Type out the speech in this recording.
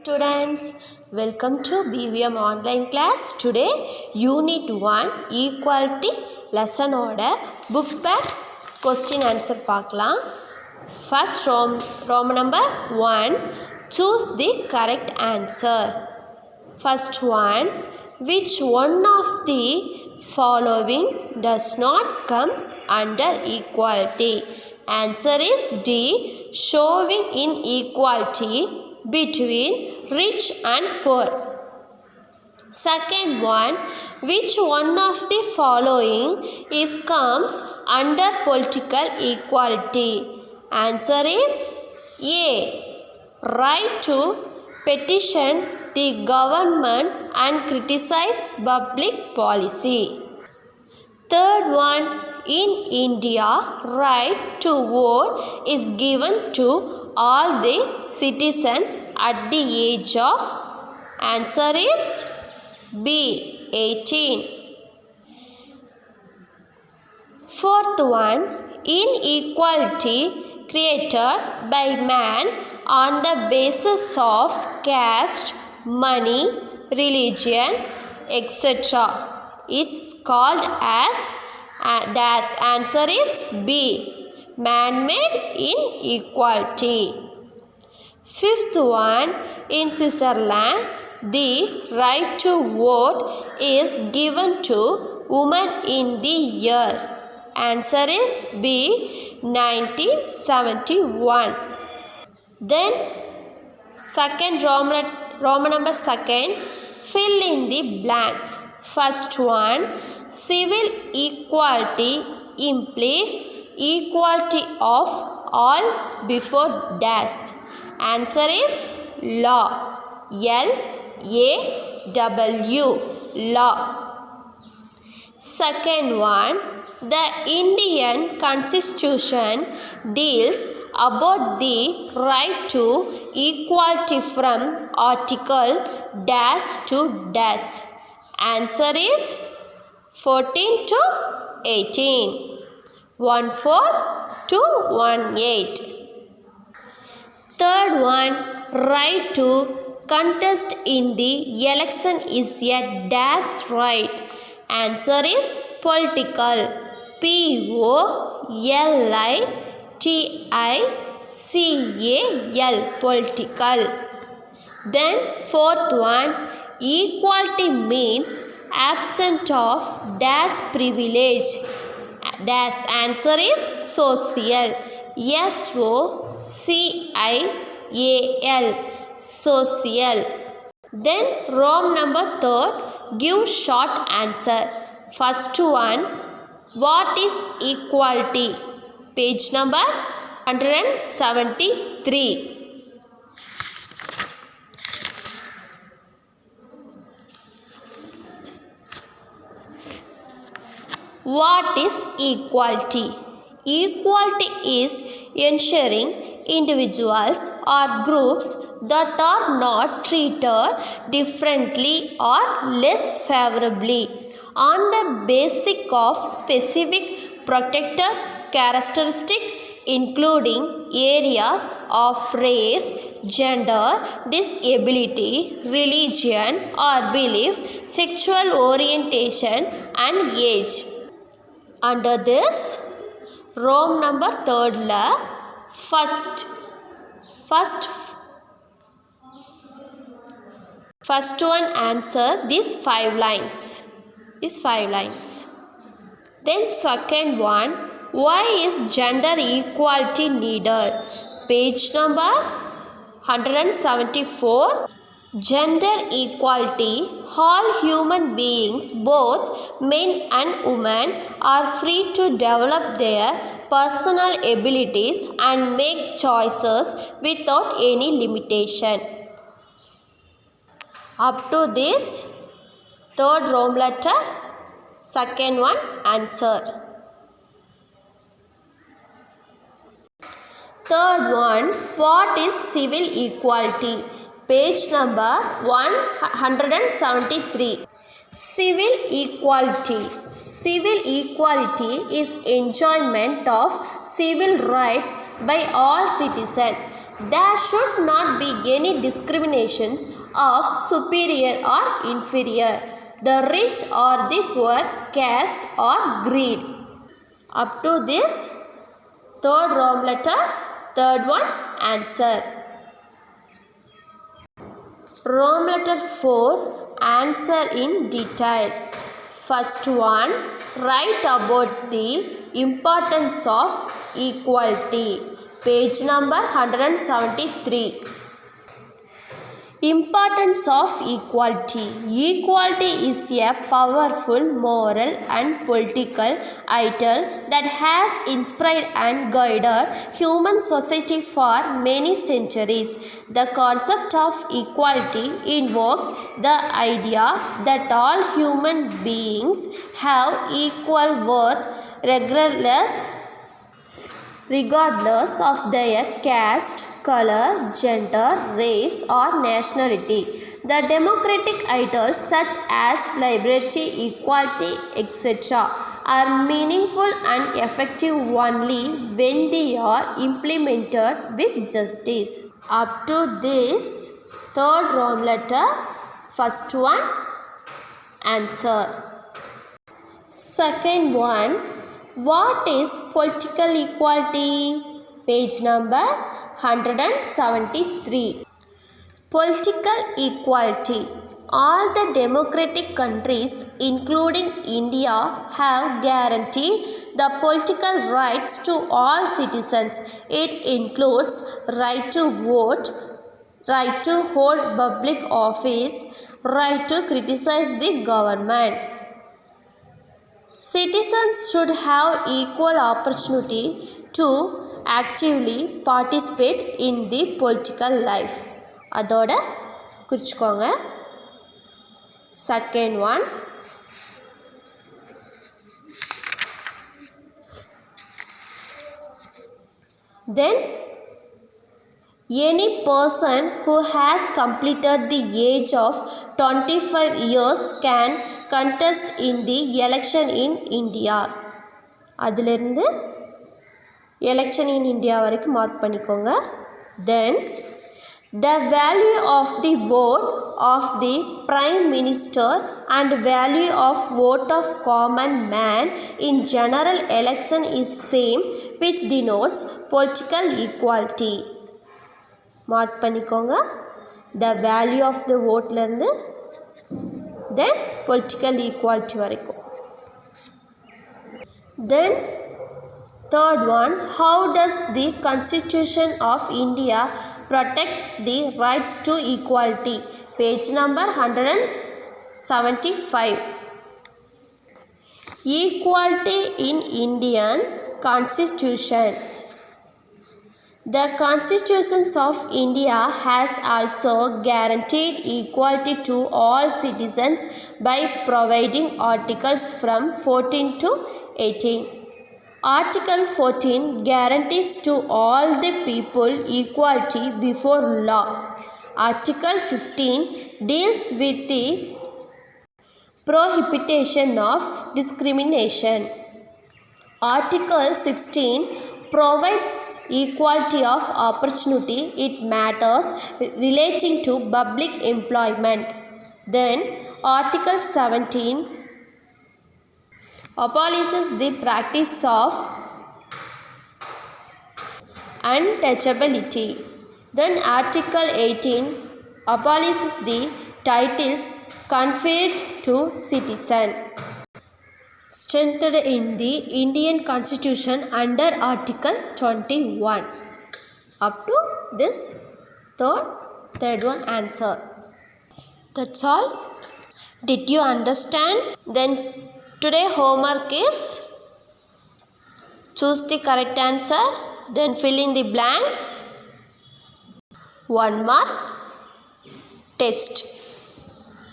Students, welcome to BVM online class. Today Unit 1 Equality lesson order book back question answer பார்க்கலாம். First Roman number 1, choose the correct answer. First one, which one of the following does not come under equality? Answer is D, showing inequality between rich and poor. Second one, which one of the following comes under political equality? Answer is A, right to petition the government and criticize public policy. Third one, in India, right to vote is given to all the citizens at the age of, answer is B, 18. Fourth one, inequality created by man on the basis of caste, money, religion, etc. It's called as answer is B, man-made inequality. Fifth one, in Switzerland, the right to vote is given to women in the year. Answer is B, 1971. Then second Roman number second, fill in the blanks. First one, civil equality implies equality of all before dash. Answer is law, L-A-W, law. Second one, the Indian Constitution deals about the right to equality from article dash to dash. Answer is 14 to 18, 14 to 18. Third one, right to contest in the election is a dash right. Answer is political, P-O-L-I-T-I-C-A-L, political. Then fourth one, equality means absence of dash privilege. Dash answer is social, S-O-C-I-A-L, social. Then Rome number third, give short answer. First one, what is equality? Page number 173. What is equality? Equality is ensuring individuals or groups that are not treated differently or less favorably on the basis of specific protected characteristics including areas of race, gender, disability, religion or belief, sexual orientation and age. Under this, Rome number third la first one answer these 5 lines. Then second one, why is gender equality needed? Page number 174. Gender equality, all human beings, both men and women, are free to develop their personal abilities and make choices without any limitation. Up to this, third Rome letter, second one answer. Third one, what is civil equality? Page number 173. Civil equality. Civil equality is enjoyment of civil rights by all citizens There should not be any discriminations of superior or inferior, the rich or the poor, caste or greed. Up to this third Rome letter, third one answer. Rome letter 4, answer in detail. First one, write about the importance of equality. Page number 173. Importance of equality. Equality is a powerful moral and political ideal that has inspired and guided human society for many centuries. The concept of equality invokes the idea that all human beings have equal worth regardless of their caste, color, gender, race, or nationality. The democratic ideals such as liberty, equality, etc. are meaningful and effective only when they are implemented with justice. Up to this third Rome letter, first one, answer. Second one, what is political equality? Page number 173. Political equality. All the democratic countries, including India, have guaranteed the political rights to all citizens. It includes right to vote, right to hold public office, right to criticize the government. Citizens should have equal opportunity to actively participate in the political life. அதோட குறிச்சுக்கோங்க. Second one, then any person who has completed the age of 25 years can contest in the election in India. அதிலிருந்து election in India வரைக்கும் mark பண்ணிக்கோங்க. Then the value of the vote of the prime minister and value of vote of common man in general election is same, which denotes political equality. Mark பண்ணிக்கோங்க. The value of the voteல இருந்து then political equality வரைக்கும். Then third one, how does the Constitution of India protect the rights to equality? Page number 175. Equality in Indian Constitution. The constitutions of India has also guaranteed equality to all citizens by providing articles from 14 to 18. Article 14 guarantees to all the people equality before law. Article 15 deals with the prohibition of discrimination. Article 16 provides equality of opportunity in matters relating to public employment. Then Article 17 abolishes the practice of untouchability. Then Article 18 abolishes the titles conferred to citizen. Strengthened in the Indian Constitution under Article 21. Up to this third one answer. That's all. Did you understand? Then today homework is choose the correct answer, then fill in the blanks. 1 mark test.